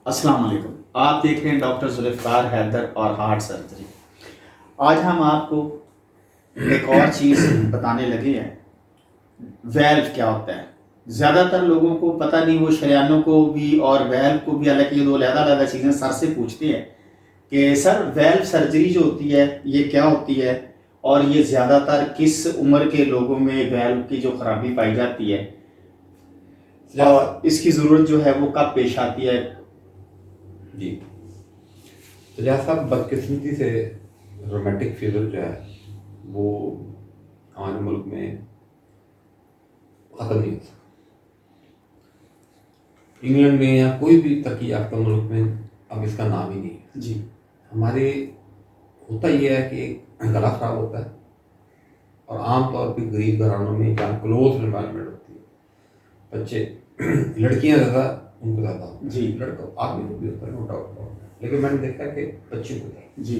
अस्सलाम वालेकुम। आप देख रहे हैं डॉक्टर जुल्फ़िकार हैदर और हार्ट सर्जरी। आज हम आपको एक और चीज़ बताने लगे हैं, वैल्व क्या होता है। ज़्यादातर लोगों को पता नहीं, वो शरियानों को भी और वैल्व को भी, हालांकि ये दो अलग-अलग चीज़ें, सर से पूछते हैं कि सर वैल्व सर्जरी जो होती है ये क्या होती है और ये ज़्यादातर किस उम्र के लोगों में वैल्व की जो खराबी पाई जाती है और इसकी ज़रूरत जो है वो कब पेश आती है। जी, तो जहाँ साहब बदकिस्मती से रोमेटिक फीवर जो है वो हमारे मुल्क में ख़त्म नहीं हो सकता। इंग्लैंड में या कोई भी तरक्की याफ्ता मुल्क में अब इसका नाम ही नहीं है। जी, हमारे होता यह है कि गला खराब होता है और आम तौर पे गरीब घरानों में जहाँ क्लोज एनवायरनमेंट होती है, बच्चे लड़कियाँ ज़्यादा उनको ज़्यादा होता है। जी, लड़का आदमी को भी होता है, नो डाउट, लेकिन मैंने देखा है कि बच्चे को होता है। जी,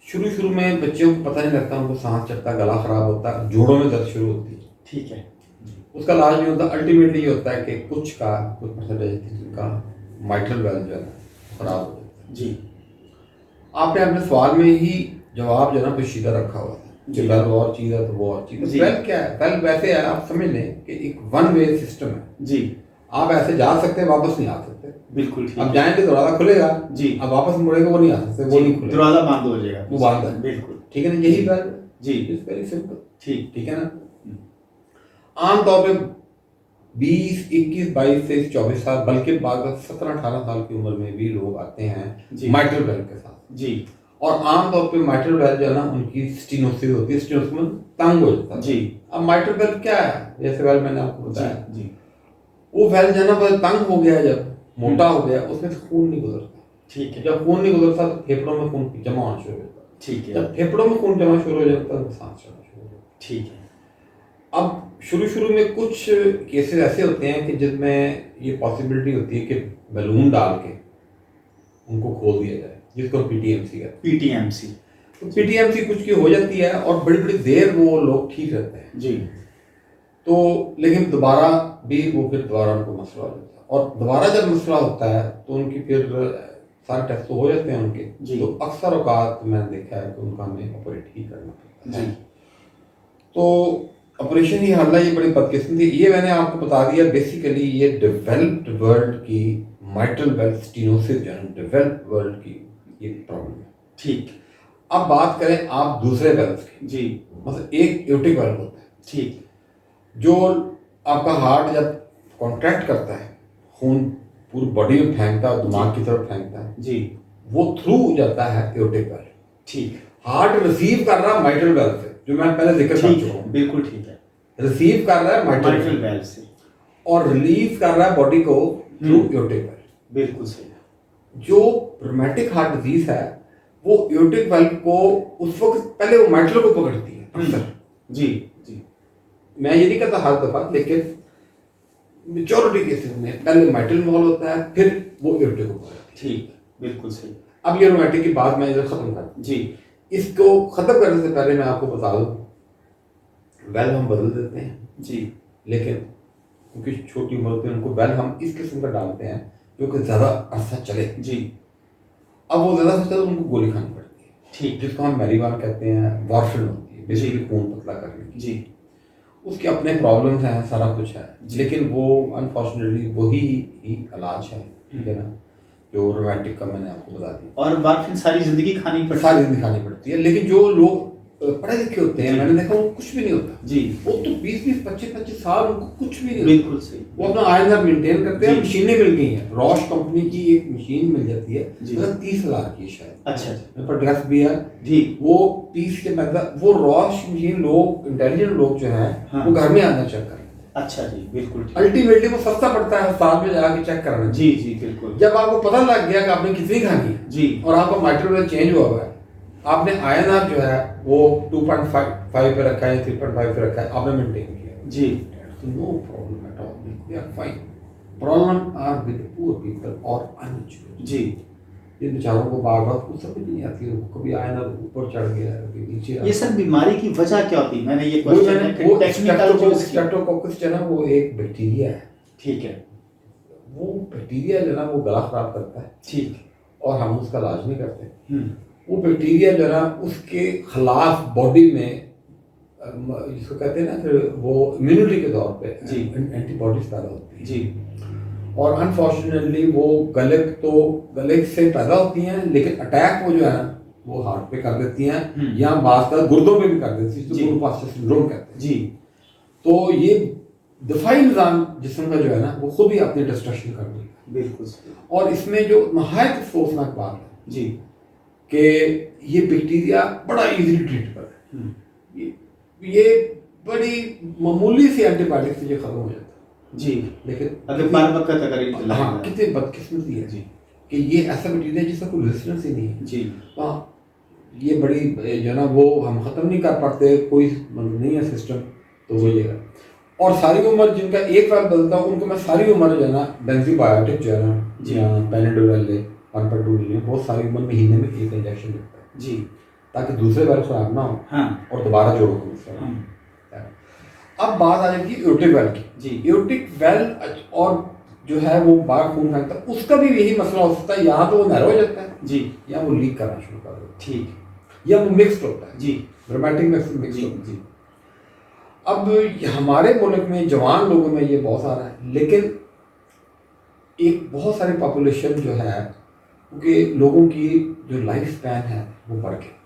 शुरू में बच्चों को पता नहीं लगता, उनको सांस चढ़ता, गला खराब होता, जोड़ों में दर्द शुरू होती है। ठीक है। उसका इलाज नहीं होता। अल्टीमेटली ये होता है कि कुछ परसेंटेज का माइट्रल वेल्व जो है खराब हो जाता है। जी, आपने अपने सवाल में ही जवाब जो है ना पेचीदा रखा हुआ है कि वेल्व और चीज़ है तो वो और चीज़ है। वेल्व क्या है? वेल्व वैसे है, आप समझ लें कि एक वन वे सिस्टम है। जी, आप ऐसे जा सकते हैं, वापस नहीं आ सकते। बिल्कुल ठीक। अब जाएंगे दरवाजा खुलेगा जी, अब वापस मुड़ेगा, वो नहीं आ सकते, वो नहीं खुलेगा, दरवाजा बंद हो जाएगा, वो बंद है। बिल्कुल ठीक है ना, यही वेल्व जी, इज वेरी सिंपल। ठीक। ठीक है ना। आमतौर पे 20, 21, 22 से 24 साल, बल्कि बाद 17-18 साल की उम्र में भी लोग आते हैं माइट्रल वेल्व के साथ। जी, और आमतौर पे माइट्रल वेल्व जो है ना उनकी स्टेनोसिस होती है, स्टेनोसिस में तंग हो जाता है। जी। अब माइट्रल वेल्व क्या है? जैसे वेल्व मैंने आपको बताया, जी, वो वेल्व जो है ना वो तंग हो गया, जब मोटा हो गया, उसमें से खून नहीं गुजरता। ठीक है। जब खून नहीं गुजरता तो फेफड़ों में खून जमा होना शुरू हो जाता है। ठीक है। जब फेफड़ों में खून जमा शुरू हो जाता है तो सांस चढ़ना शुरू हो जाता है। ठीक है। अब शुरू में कुछ केसेस ऐसे होते हैं कि जिसमें ये पॉसिबिलिटी होती है कि बैलून डाल के उनको खोल दिया जाए, जिसको पीटीएमसी कहते हैं। पीटीएमसी। तो पीटीएमसी कुछ की हो जाती है और बड़ी देर वो लोग ठीक रहते हैं। जी। तो लेकिन दोबारा भी वो फिर दोबारा उनको मसला हो जाता है, और दोबारा जब मसला होता है तो उनकी फिर सारे टेस्ट तो हो जाते हैं उनके। जी। तो अक्सर औकात मैंने देखा है कि उनका हमें ऑपरेट ही करना पड़ता है। जी। तो ऑपरेशन ही हल्ला, ये बड़ी बदकिस्मती। ये मैंने आपको बता दिया, बेसिकली ये डेवलप्ड वर्ल्ड की माइट्रल वेल्व स्टेनोसिस जो है डेवलप्ड वर्ल्ड की ये प्रॉब्लम है। ठीक। अब बात करें आप दूसरे वेल्व की। जी। मतलब एक एओर्टिक वेल्व होता है, ठीक, जो आपका हार्ट जब कॉन्ट्रैक्ट करता है, खून पूरी बॉडी में फेंकता है, दिमाग की तरफ फेंकता है, जी, वो थ्रू जाता है एओर्टिक वेल्व। ठीक। हार्ट रिसीव कर रहा है माइट्रल वेल्व से, जो मैं पहले जिक्र कर चुका हूं। बिल्कुल ठीक है। रिसीव कर रहा है माइट्रल वेल्व से और रिलीज कर रहा है बॉडी को थ्रू एओर्टिक वेल्व। बिल्कुल सही है। जो रोमैटिक हार्ट डिजीज है वो एओर्टिक वेल्व को उस वक्त पहले वो माइट्रल को पकड़ती है अक्सर। जी, जी। मैं ये नहीं कहता हर दफा, लेकिन मेजॉरिटी केसेस में पहले माइट्रल इन्वॉल्व होता है, फिर वो एओर्टिक को पकड़ती है। ठीक, बिल्कुल सही। अब ये रोमैटिक की बात मैं इधर खत्म कर जी। इसको खत्म करने से पहले मैं आपको बता दूं, वेल्व हम बदल देते हैं जी, लेकिन क्योंकि छोटी उम्र होती है उनको वेल्व हम इस किस्म का डालते हैं जो कि ज़्यादा अरसा चले। जी। अब वो ज़्यादा अरसा चले तो उनको गोली खानी पड़ती है, ठीक, जिसको हम मेरीवान कहते हैं, वार्फिन होती है, बेसिकली खून पतला करने की। जी। उसके अपने प्रॉब्लम्स हैं, सारा कुछ है, लेकिन वो अनफॉर्चुनेटली वही ही इलाज है। ठीक है ना, जो रोमैटिक का मैंने आपको बता दिया। और वार्फिन सारी जिंदगी खानी पड़ती है। सारी जिंदगी खानी पड़ती है, लेकिन जो लोग पढ़े लिखे होते हैं, मैंने देखा उनको कुछ भी नहीं होता। जी। वो तो 20-20, 25-25 साल उनको कुछ भी नहीं बिल्कुल होता। सही। वो अपना आयरन मेंटेन करते हैं। जी। मशीनें मिल गई हैं, रॉश कंपनी की एक मशीन मिल जाती है, जी। मतलब 30,000 की शायद। अच्छा, मेरे पास ड्रेस भी है जी। वो 30 के मतलब वो रॉश मशीन लोग इंटेलिजेंट लोग जो हैं हाँ। वो घर में आना चेक करें। अच्छा जी, बिल्कुल ठीक। अल्टीमेटली वो सस्ता पड़ता है अस्पताल में जाके चेक कराना। जी, जी, बिल्कुल। जब आपको पता लग गया कि आपने कितनी खानी है जी। और आपका माइट्रल वेल्व चेंज हुआ हुआ है, आपने आईएनआर जो है वो 2.5 पे रखा है, 3.5 पे रखा है, आपने मेंटेन किया। जी। No problem at all, we are fine. Problem are with poor people और अनएजुकेटेड। जी। ये बेचारों को बार बार कुछ समझ नहीं आती है, कभी आईएनआर ऊपर चढ़ गया, कभी नीचे आ ये सर बीमारी की वजह क्या होती है? मैंने ये वो क्वेश्चन है कि टेक्निकल जो स्ट्रेप्टोकोकस जो है ना वो एक बैक्टीरिया है। ठीक है। वो बैक्टीरिया जो है ना वो गला खराब करता है, ठीक। और हम उसका इलाज नहीं करते। हम्म, वो बैक्टीरिया जो है ना उसके खिलाफ बॉडी में जिसको कहते हैं ना फिर वो इम्यूनिटी के तौर पे जी। एंटीबॉडीज पैदा होती है जी। और अनफॉर्चुनेटली वो गले से पैदा होती हैं, लेकिन अटैक वो जो है ना वो हार्ट पे कर देती हैं या बात का गुर्दों पे भी कर देती है, जिसको गुरुपास्टर सिंड्रोम कहते हैं। जी। तो ये दिफाई निज़ाम जिस्म का जो है ना वो खुद ही अपनी डिस्ट्रक्शन कर देता है। बिल्कुल। और इसमें जो नहायत अफसोसनाक बात है जी कि ये बैक्टीरिया बड़ा इजीली ट्रीटेबल है। ये बड़ी मामूली सी एंटीबायोटिक से ये खत्म हो जाता है। जी। लेकिन अगर बार वक्त अगर इल्ला हाँ, कितनी बदकिस्मती है जी कि ये ऐसा बैक्टीरिया जिसका कोई रेजिस्टेंस ही नहीं है। जी। हाँ, ये बड़ी जो है ना वो हम ख़त्म नहीं कर पाते, कोई मतलब नहीं है सिस्टम, तो वो ये है। और सारी उम्र जिनका एक बार बदलता है उनको मैं सारी उम्र जो है ना बेंजीबायोटिक जो है ना या पेनिडोल 1.2 मिलियन बहुत सारी उम्र महीने में एक इंजेक्शन लगता है जी, ताकि दूसरे बार खराब ना हो। हाँ। और दोबारा जोड़ो दूसरा। अब बात आ जाती है एओर्टिक वेल की। जी। एओर्टिक वेल और जो है वो बाहर खून फेंकता है, उसका भी यही मसला हो सकता है, यहाँ तो वो नैरो हो जाता है जी, या वो लीक करना शुरू कर देता है, ठीक, या वो मिक्स्ड होता है। जी, ड्रामेटिक मिक्स जी, होता है। अब हमारे मुल्क में जवान लोगों में ये बहुत सारा है, लेकिन एक बहुत सारी पॉपुलेशन जो है क्योंकि लोगों की जो लाइफ स्पैन है वो बढ़ गया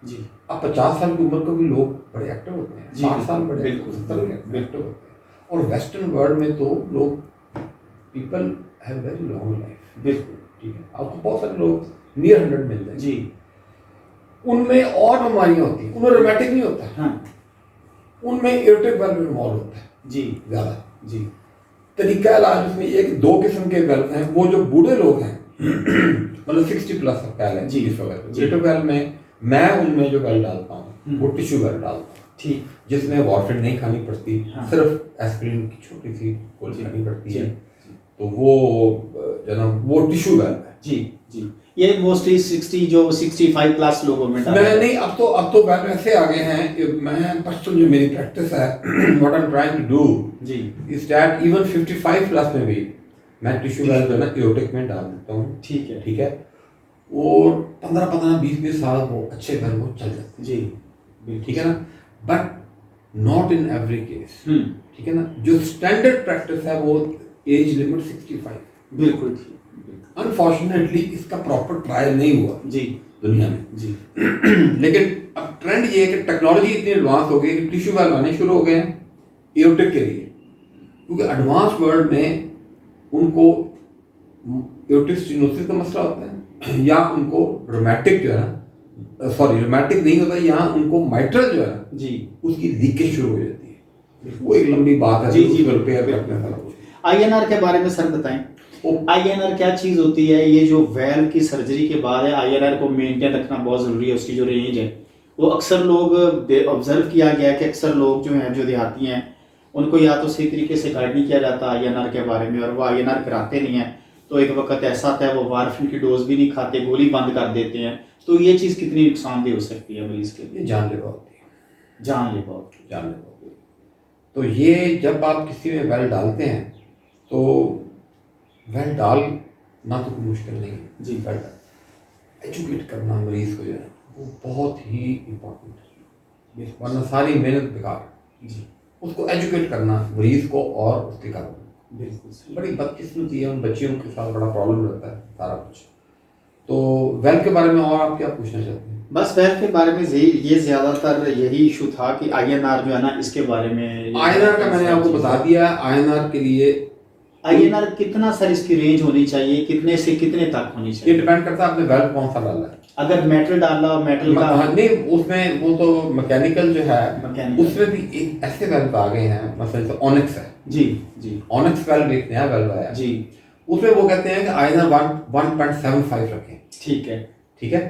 जी। अब 50 साल की उम्र को भी लोग बड़े एक्टिव होते हैं, जी, 60 साल बड़े बिल्कुल, 70 एक्टिव होते हैं। और वेस्टर्न वर्ल्ड में तो लोग people have very long life. बिल्कुल, ठीक है, आपको बहुत सारे लोग नियर 100 मिल जाएंगे। जी, उनमें और बीमारियां होती हैं, उनमें रोमैटिक नहीं होता, हाँ, उनमें एओर्टिक वाल्व इन्वॉल्व होता है जी, ज़्यादा। जी, तरीका इलाज उसमें एक दो किस्म के वेल्व हैं। वो जो बूढ़े लोग हैं मतलब 60 प्लस वेल है जी, इस वक्त जी। एओर्टिक वेल में मैं उनमें जो वेल डालता हूँ वो टिश्यू वेल डालता हूँ, ठीक, जिसमें वारफेन नहीं खानी पड़ती, हाँ। सिर्फ एस्पिरिन की छोटी सी गोली जी, खानी पड़ती जी, है। तो वो जो ना वो टिश्यू वेल है। जी, जी। ये मोस्टली 60 जो 65 प्लस लोगों में डाला मैं है। नहीं, अब तो वेल ऐसे आ गए हैं कि मैं पर्सनल जो मेरी प्रैक्टिस है what I am trying to do जी, इज दैट इवन 55 प्लस में भी मैं टिश्यू वेल जो है ना एओर्टिक में डाल देता हूँ। ठीक है, ठीक है, और 15-20 साल वो अच्छे वेल वो चल जाते जी, हैं। ठीक है ना, but not in every case. हम्म, ठीक है ना, जो स्टैंडर्ड प्रैक्टिस है वो एज लिमिट 65। बिल्कुल ठीक, बिल्कुल, अनफॉर्चुनेटली इसका प्रॉपर ट्रायल नहीं हुआ जी, दुनिया में। जी, लेकिन अब ट्रेंड ये है कि टेक्नोलॉजी इतनी एडवांस हो गई कि टिश्यू वेल आने शुरू हो गए हैं एओर्टिक के लिए, क्योंकि एडवांस वर्ल्ड में उनको एओर्टिक स्टेनोसिस का मसला होता है या उनको रोमैटिक जो है ना, सॉरी रोमैटिक नहीं होता, यहाँ उनको माइट्रल जो है ना जी, उसकी लीकेज शुरू हो जाती है। वो एक लंबी बात है, जी, जी, रिपेयर बिल्कुल। करने वाला कुछ। आईएनआर के बारे में सर बताएं। आईएनआर क्या चीज़ होती है? ये जो वेल्व की सर्जरी के बाद है, आईएनआर को मेंटेन रखना बहुत ज़रूरी है, उसकी जो रेंज है वो अक्सर लोग ऑब्जर्व किया गया है कि अक्सर लोग जो हैं जो देहाती हैं उनको या तो सही तरीके से गाइड नहीं किया जाता आईएनआर के बारे में, और वो आईएनआर कराते नहीं हैं। तो एक वक्त ऐसा आता है वो वारफिन की डोज भी नहीं खाते, गोली बंद कर देते हैं। तो ये चीज़ कितनी नुकसानदेह हो सकती है मरीज के लिए? ये जानलेवा होती है, जानलेवा होती है। जानलेवा होती है। तो ये जब आप किसी में वेल डालते हैं तो वेल डालना तो कोई मुश्किल नहीं है जी, वेल एजुकेट करना मरीज को जो है वो बहुत ही इम्पोर्टेंट है, वरना सारी मेहनत बेकार है। जी, उसको एजुकेट करना मरीज को और उसके कारण बिल्कुल सही। बड़ी बदकिस्मती है, उन बच्चियों के साथ बड़ा प्रॉब्लम रहता है सारा कुछ। तो वेल के बारे में और आप क्या पूछना चाहते हैं? बस वेल के बारे में ये ज़्यादातर यही इशू था कि आईएनआर जो है ना इसके बारे में। आईएनआर का मैंने आपको बता दिया। आईएनआर के लिए आईएनआर कितना सर इसकी रेंज होनी चाहिए, कितने से कितने तक होनी ये चाहिए? डिपेंड करता है आपने वेल कौन सा डाला है। अगर मेटल डाला, मेटल का हाँ, नहीं उसमें वो तो मैकेनिकल जो है मैकेनिकल, उसमें भी एक ऐसे वेल्व आ गए हैं, मतलब जैसे ऑनिक्स है। जी, जी, ऑनिक्स वेल्व एक नया वेल्व आया, जी, उसमें वो कहते हैं कि आईएनआर 1.75 रखें। ठीक है, ठीक है,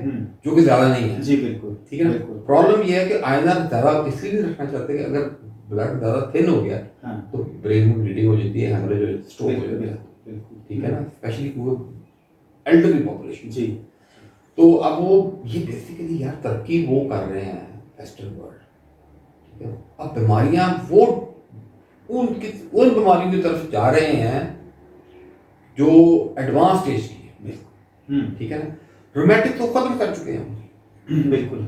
जो कि ज्यादा नहीं है। जी, बिल्कुल, ठीक है ना, बिल्कुल, प्रॉब्लम ये है कि आईएनआर ज्यादा इसलिए नहीं रखना चाहते कि अगर ब्लड ज्यादा थिन हो गया हाँ, तो ब्रेन में ब्लीडिंग हो जाती है, हेमरेज हो स्ट्रोक हो बिल्कुल, जाता है। बिल्कुल, ठीक है ना, स्पेशली वो एल्डरली पॉपुलेशन। जी, तो अब वो ये बेसिकली यार तरक्की वो कर रहे हैं वेस्टर्न वर्ल्ड। ठीक है, अब बीमारियां वो उन बीमारियों की तरफ जा रहे हैं जो एडवांस स्टेज की है। बिल्कुल। ठीक है ना, रोमेटिक तो खत्म कर चुके हैं हम। बिल्कुल।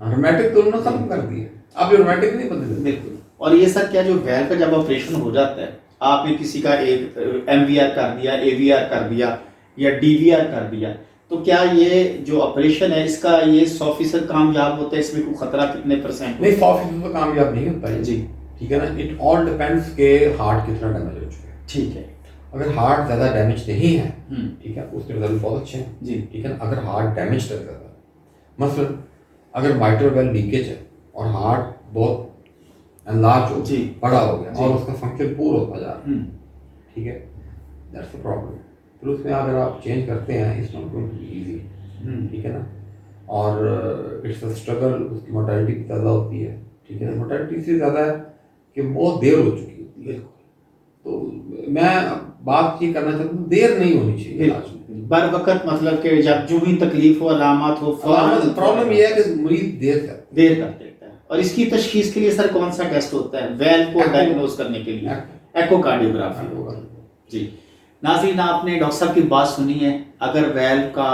रोमेटिक तो उन्होंने खत्म कर दिया, अब ये रोमेटिक नहीं बदले। बिल्कुल। और ये सर क्या जो वैल्व का जब ऑपरेशन हो जाता है, आपने किसी का एक एमवीआर कर दिया, एवीआर कर दिया या डीवीआर कर दिया, तो क्या ये जो ऑपरेशन है इसका ये 100% कामयाब होता है? इसमें कोई खतरा कितने % नहीं, 100% तो कामयाब नहीं होता है जी। ठीक है ना, इट ऑल डिपेंड्स के हार्ट कितना डैमेज हो चुका है। ठीक है। अगर हार्ट ज़्यादा डैमेज नहीं है हम्म। ठीक है, उसके रिजल्ट बहुत अच्छे हैं जी। ठीक है ना। अगर हार्ट डैमेज है ज़्यादा, मसलन अगर माइट्रल वेल लीकेज है और हार्ट बहुत एनलार्ज हो, जी। बड़ा हो गया जी। और उसका फंक्शन पूरा होता जा रहा है ठीक है, दैट्स द प्रॉब्लम। फिर उसमें अगर आप चेंज करते हैं, it's not going to be easy ठीक है ना। और इट्स अ स्ट्रगल, उसकी मोर्टेलिटी भी ज़्यादा होती है ठीक है ना। मोर्टेलिटी से ज़्यादा है कि बहुत देर हो चुकी होती है। तो मैं बात ये करना चाहता हूँ, देर नहीं होनी चाहिए इलाज में। बर वक्त मतलब कि जब जो भी तकलीफ हो, अलामत हो, प्रॉब्लम ये है कि मरीज देर कर देता है। और इसकी तशखीस के लिए सर कौन सा टेस्ट होता है वेल्व को डायग्नोज करने के लिए? एकोकार्डियोग्राफी। जी। नाज़रीन, आपने डॉक्टर साहब की बात सुनी है। अगर वेल्व का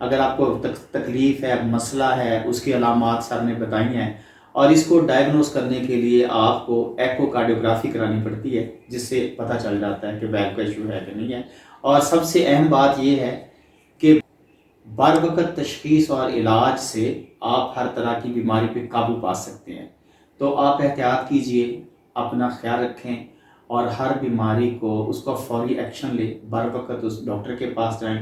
अगर आपको तकलीफ है, मसला है, उसकी अलामात सर ने बताई हैं और इसको डायग्नोस करने के लिए आपको एकोकार्डियोग्राफी करानी पड़ती है, जिससे पता चल जाता है कि वेल्व का इशू है कि नहीं है। और सबसे अहम बात यह है कि बर वक़्त तशख़ीस और इलाज से आप हर तरह की बीमारी पे काबू पा सकते हैं। तो आप एहतियात कीजिए, अपना ख्याल रखें और हर बीमारी को उसका फौरी एक्शन लें। बर वक़्त उस डॉक्टर के पास जाएं,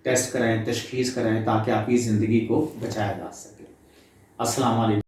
टेस्ट कराएं, तशख़ीस कराएं, ताकि आपकी ज़िंदगी को बचाया जा सके। अस्सलाम वालेकुम।